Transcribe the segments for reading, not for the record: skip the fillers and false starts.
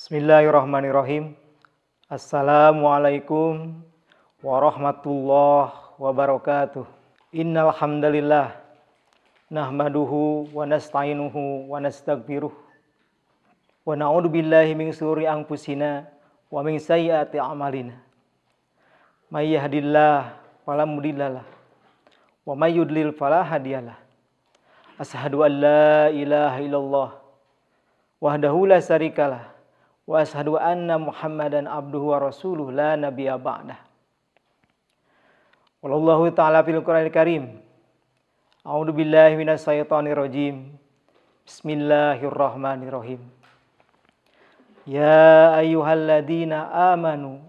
Bismillahirrahmanirrahim. Assalamualaikum warahmatullahi wabarakatuh. Innal hamdalillah nahmaduhu wa nasta'inuhu wa nastaghfiruh wa na'udzu billahi min shururi anfusina wa min sayyiati a'malina. May yahdihillahu fala mudhillalah wa may yudlil fala hadiyalah. Asyhadu an la ilaha illallah wahdahu la syarikalah wa asyhadu anna Muhammadan abduhu wa rasuluh la nabiyya ba'dah. Wallahu ta'ala fil Qur'anil Karim. A'udzu billahi minasy syaithanir rajim. Bismillahirrahmanirrahim. Ya ayyuhalladzina amanu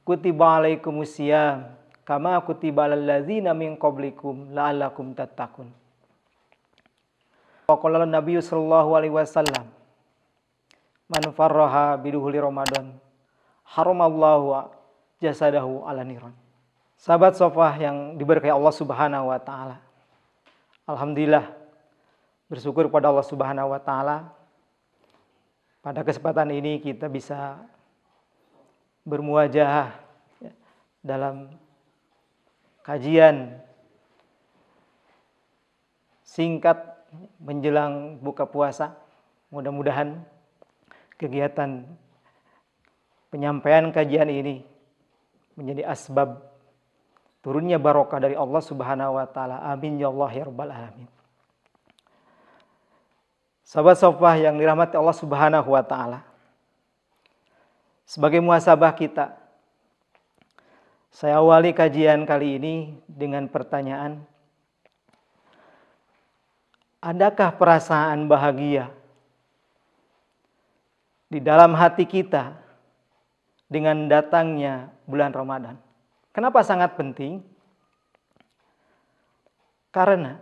kutiba alaikumus syiyam kama kutiba alal ladzina min qablikum la'allakum tattaqun. Wa qala an-nabiy sallallahu alaihi wasallam man farraha biduhuli Ramadan haramallahu jasadahu ala niran. Sahabat sofah yang diberkahi Allah Subhanahu wa taala. Alhamdulillah bersyukur kepada Allah Subhanahu wa taala. Pada kesempatan ini kita bisa bermuajahah dalam kajian singkat menjelang buka puasa. Mudah-mudahan kegiatan penyampaian kajian ini menjadi asbab turunnya barokah dari Allah Subhanahu wa taala. Amin ya Allah ya rabbal alamin. Sahabat sofah yang dirahmati Allah Subhanahu wa taala. Sebagai muhasabah kita, saya awali kajian kali ini dengan pertanyaan, adakah perasaan bahagia di dalam hati kita dengan datangnya bulan Ramadan? Kenapa sangat penting? Karena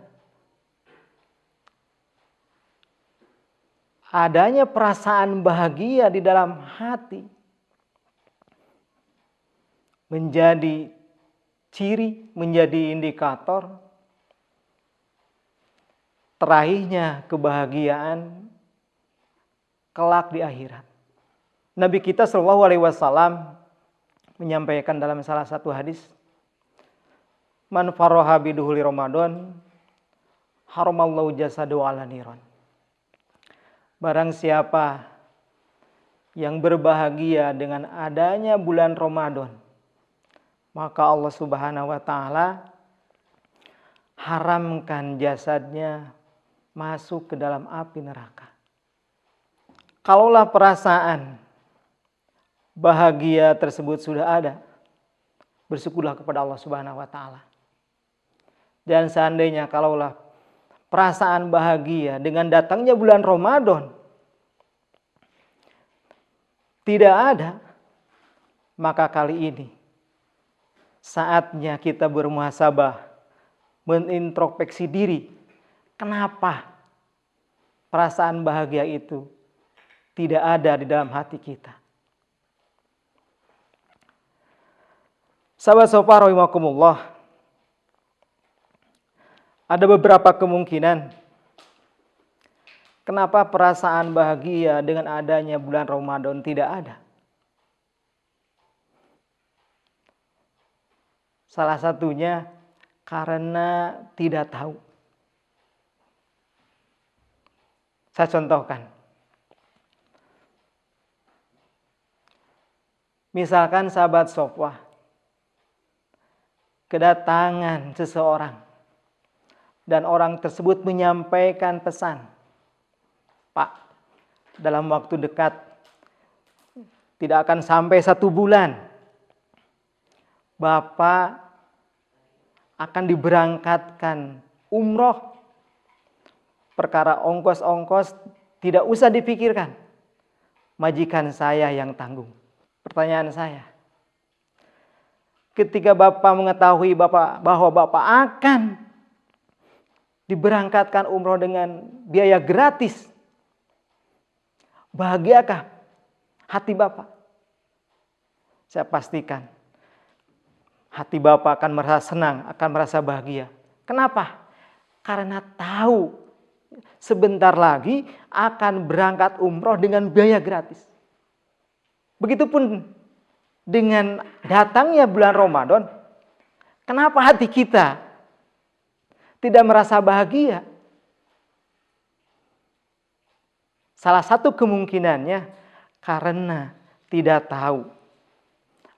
adanya perasaan bahagia di dalam hati menjadi ciri, menjadi indikator terakhirnya kebahagiaan kelak di akhirat. Nabi kita Shallallahu Alaihi Wasallam menyampaikan dalam salah satu hadis, man farroha biduhuli Ramadan haramallahu jasadu ala niran. Barang siapa yang berbahagia dengan adanya bulan Ramadan, maka Allah Subhanahu wa taala haramkan jasadnya masuk ke dalam api neraka. Kalaulah perasaan bahagia tersebut sudah ada, bersyukurlah kepada Allah Subhanahu wa taala. Dan seandainya kalaulah perasaan bahagia dengan datangnya bulan Ramadan tidak ada, maka kali ini saatnya kita bermuhasabah, menintrospeksi diri. Kenapa perasaan bahagia itu tidak ada di dalam hati kita? Sahabat sofah rahimakumullah, ada beberapa kemungkinan kenapa perasaan bahagia dengan adanya bulan Ramadan tidak ada. Salah satunya karena tidak tahu. Saya contohkan. Misalkan sahabat sofwah, kedatangan seseorang dan orang tersebut menyampaikan pesan, Pak, dalam waktu dekat tidak akan sampai 1 bulan Bapak akan diberangkatkan umroh. Perkara ongkos-ongkos tidak usah dipikirkan, majikan saya yang tanggung. Pertanyaan saya, ketika Bapak mengetahui bahwa Bapak akan diberangkatkan umroh dengan biaya gratis, bahagiakah hati Bapak? Saya pastikan hati Bapak akan merasa senang, akan merasa bahagia. Kenapa? Karena tahu sebentar lagi akan berangkat umroh dengan biaya gratis. Begitupun dengan datangnya bulan Ramadan, kenapa hati kita tidak merasa bahagia? Salah satu kemungkinannya karena tidak tahu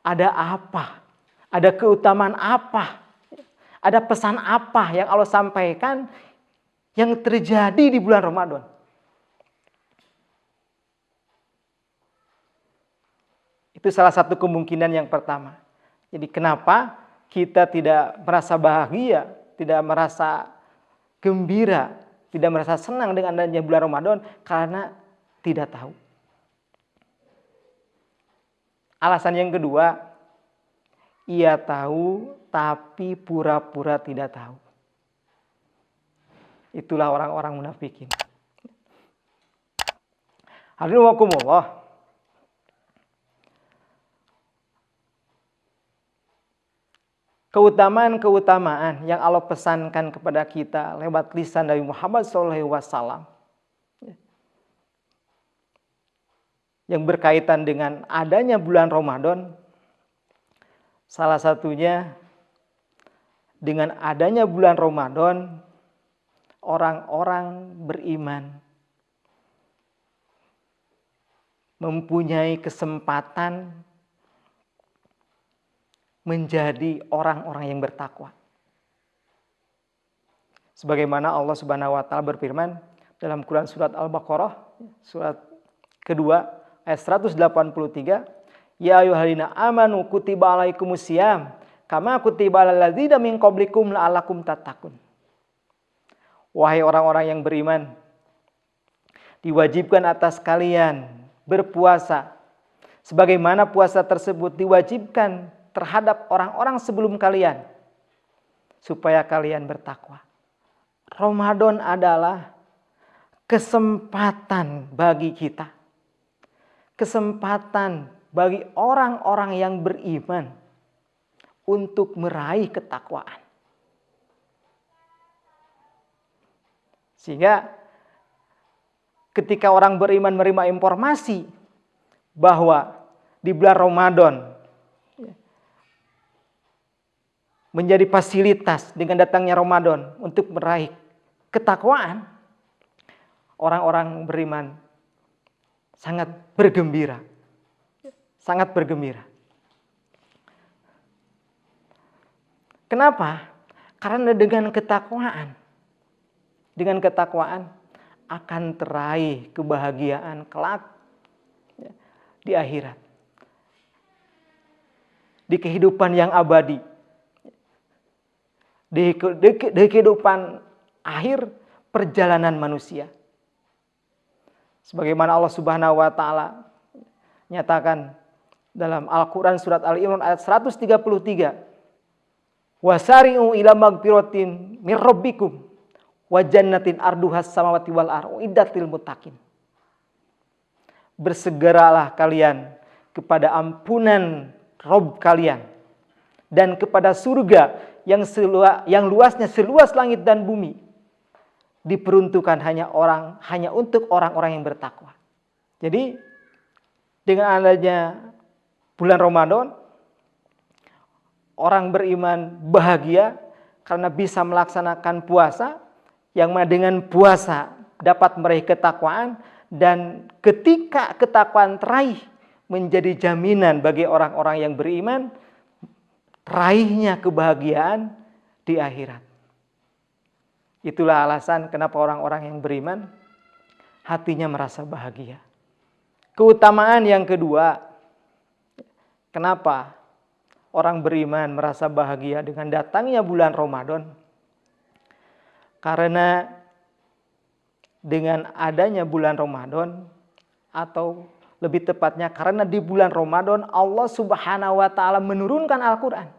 ada apa, ada keutamaan apa, ada pesan apa yang Allah sampaikan yang terjadi di bulan Ramadan. Itu salah satu kemungkinan yang pertama. Jadi kenapa kita tidak merasa bahagia, tidak merasa gembira, tidak merasa senang dengan adanya bulan Ramadan? Karena tidak tahu. Alasan yang kedua, ia tahu tapi pura-pura tidak tahu. Itulah orang-orang munafikin. Hadirin wakumullah. Keutamaan-keutamaan yang Allah pesankan kepada kita lewat lisan Nabi Muhammad SAW yang berkaitan dengan adanya bulan Ramadan, salah satunya dengan adanya bulan Ramadan, orang-orang beriman mempunyai kesempatan menjadi orang-orang yang bertakwa. Sebagaimana Allah Subhanahu wa taala berfirman dalam Quran surat Al-Baqarah surat kedua ayat 183, ya ayyuhallazina amanu kutiba alaikumusiyam kama kutiba alal ladzina min qablikum la'allakum tattaqun. Wahai orang-orang yang beriman, diwajibkan atas kalian berpuasa sebagaimana puasa tersebut diwajibkan terhadap orang-orang sebelum kalian, supaya kalian bertakwa. Ramadan adalah kesempatan bagi kita, kesempatan bagi orang-orang yang beriman untuk meraih ketakwaan. Sehingga ketika orang beriman menerima informasi bahwa di bulan Ramadan menjadi fasilitas dengan datangnya Ramadan untuk meraih ketakwaan, orang-orang beriman sangat bergembira. Sangat bergembira. Kenapa? Karena dengan ketakwaan akan teraih kebahagiaan kelak di akhirat. Di kehidupan yang abadi. Di kehidupan akhir perjalanan manusia. Sebagaimana Allah Subhanahu wa taala nyatakan dalam Al-Qur'an surat Al-Imran ayat 133, wasari'u ila magfiratin mir rabbikum wa jannatin arduhas samawati wal ardu iddatil muttaqin. Bersegeralah kalian kepada ampunan Rabb kalian dan kepada surga yang luasnya seluas langit dan bumi, diperuntukkan hanya untuk orang-orang yang bertakwa. Jadi dengan adanya bulan Ramadan, orang beriman bahagia karena bisa melaksanakan puasa, yang mana dengan puasa dapat meraih ketakwaan, dan ketika ketakwaan teraih menjadi jaminan bagi orang-orang yang beriman raihnya kebahagiaan di akhirat. Itulah alasan kenapa orang-orang yang beriman hatinya merasa bahagia. Keutamaan yang kedua, kenapa orang beriman merasa bahagia dengan datangnya bulan Ramadan? Karena dengan adanya bulan Ramadan, atau lebih tepatnya karena di bulan Ramadan Allah Subhanahu wa taala menurunkan Al-Qur'an.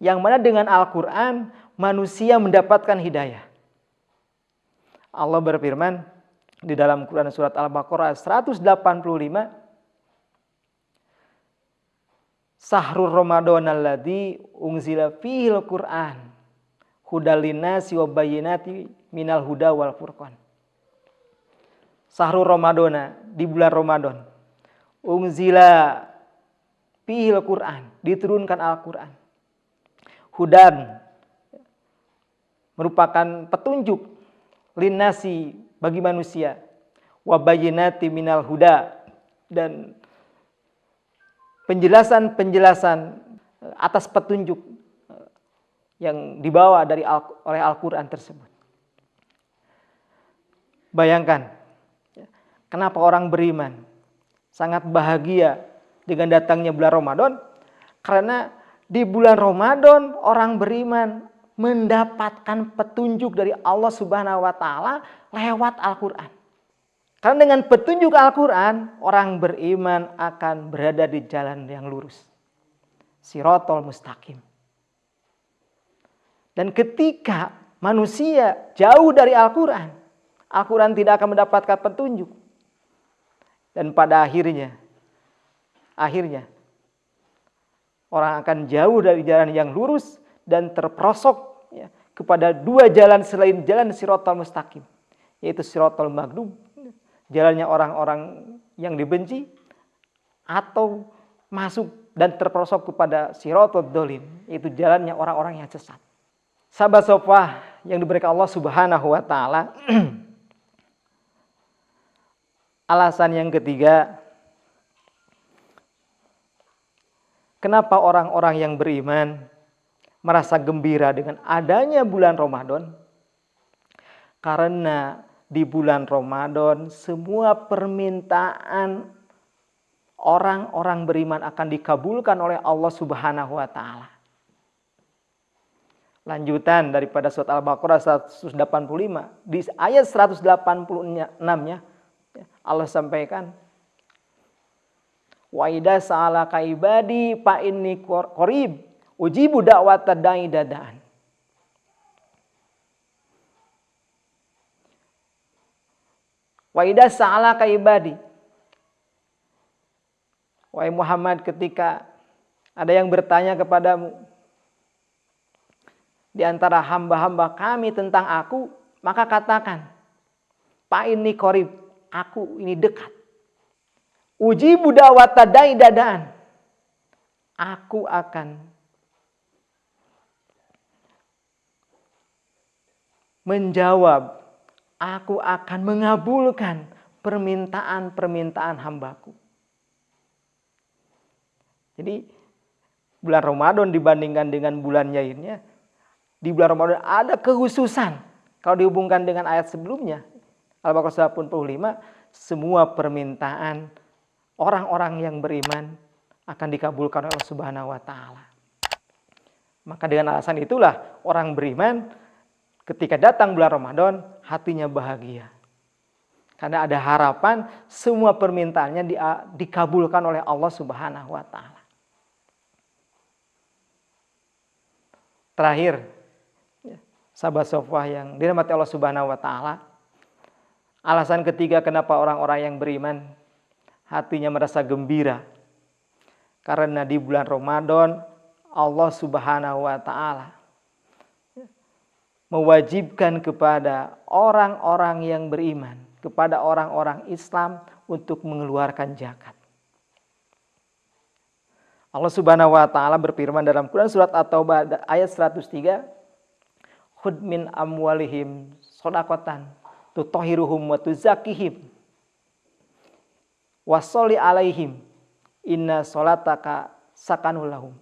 Yang mana dengan Al-Qur'an manusia mendapatkan hidayah. Allah berfirman di dalam Quran surat Al-Baqarah 185, Sahrul Ramadan alladzi unzila fihil Qur'an hudal linnasi wa bayyinati minal huda wal furqan. Sahrul Ramadana, di bulan Ramadan, unzila fihil Quran, diturunkan Al-Quran. Hudan, merupakan petunjuk, linnasi, bagi manusia. Wa bayyinati minal huda, dan penjelasan-penjelasan atas petunjuk yang dibawa oleh Al-Quran tersebut. Bayangkan, kenapa orang beriman sangat bahagia dengan datangnya bulan Ramadan? Karena di bulan Ramadan orang beriman mendapatkan petunjuk dari Allah Subhanahu wa Ta'ala lewat Al-Quran. Karena dengan petunjuk Al-Quran, orang beriman akan berada di jalan yang lurus, Shirathul Mustaqim. Dan ketika manusia jauh dari Al-Quran, Al-Quran tidak akan mendapatkan petunjuk. Dan pada akhirnya orang akan jauh dari jalan yang lurus dan terperosok kepada dua jalan selain jalan Shirathul Mustaqim, yaitu Shirathul Maghdub, jalannya orang-orang yang dibenci, atau masuk dan terperosok kepada Shirathul Dhalin, yaitu jalannya orang-orang yang sesat. Sahabat sofah yang diberikan Allah Subhanahu wa Ta'ala, alasan yang ketiga, kenapa orang-orang yang beriman merasa gembira dengan adanya bulan Ramadan? Karena di bulan Ramadan semua permintaan orang-orang beriman akan dikabulkan oleh Allah Subhanahu wa Ta'ala. Lanjutan daripada surat Al-Baqarah 185, di ayat 186-nya Allah sampaikan, wa idza sa'alaka ibadi fa inni qarib ujibu da'watad da'i dadaan. Wa idza sa'alaka ibadi, wahai Muhammad, ketika ada yang bertanya kepadamu di antara hamba-hamba kami tentang aku, maka katakan, fa inni qarib, aku ini dekat. Ujibu da'watad da'i dadaan, aku akan menjawab, aku akan mengabulkan permintaan-permintaan hambaku. Jadi bulan Ramadan dibandingkan dengan bulan lainnya, di bulan Ramadan ada kekhususan. Kalau dihubungkan dengan ayat sebelumnya, Al-Baqarah 85, semua permintaan orang-orang yang beriman akan dikabulkan oleh Allah Subhanahu wa Ta'ala. Maka dengan alasan itulah orang beriman ketika datang bulan Ramadan hatinya bahagia. Karena ada harapan semua permintaannya dikabulkan oleh Allah Subhanahu wa Ta'ala. Terakhir, sahabat sofwah yang dirahmati Allah Subhanahu wa Ta'ala, alasan ketiga kenapa orang-orang yang beriman hatinya merasa gembira, karena di bulan Ramadan Allah Subhanahu wa Ta'ala mewajibkan kepada orang-orang yang beriman, kepada orang-orang Islam untuk mengeluarkan zakat. Allah Subhanahu wa Ta'ala berfirman dalam Quran surat At-Taubah ayat 103, khudh min amwalihim shadaqatan tutahhiruhum wa tuzakkihim wa sholli alaihim inna sholataka sakanul lahum.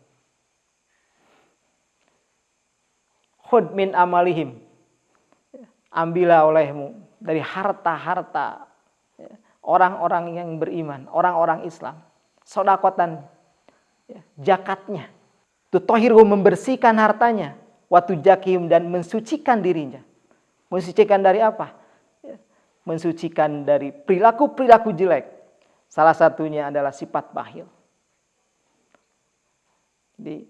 Khudh min amalihim, ambillah olehmu dari harta-harta orang-orang yang beriman, orang-orang Islam, shadaqatan, zakatnya, tutahhiruhum, membersihkan hartanya, wa tuzakkihim, dan mensucikan dirinya. Mensucikan dari apa? Mensucikan dari perilaku-perilaku jelek. Salah satunya adalah sifat bakhil. Jadi,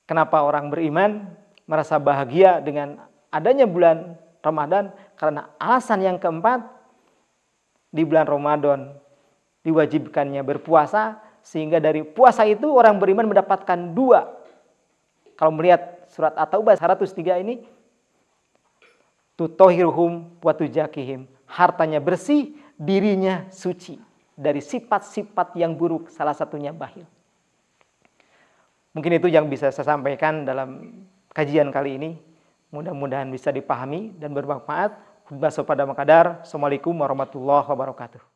kenapa orang beriman merasa bahagia dengan adanya bulan Ramadan? Karena alasan yang keempat, di bulan Ramadan diwajibkannya berpuasa, sehingga dari puasa itu orang beriman mendapatkan dua. Kalau melihat surat At-Taubah 103 ini, tutahhiruhum wa tuzakkihim, hartanya bersih, dirinya suci dari sifat-sifat yang buruk, salah satunya bakhil. Mungkin itu yang bisa saya sampaikan dalam kajian kali ini. Mudah-mudahan bisa dipahami dan bermanfaat. Assalamualaikum warahmatullahi wabarakatuh.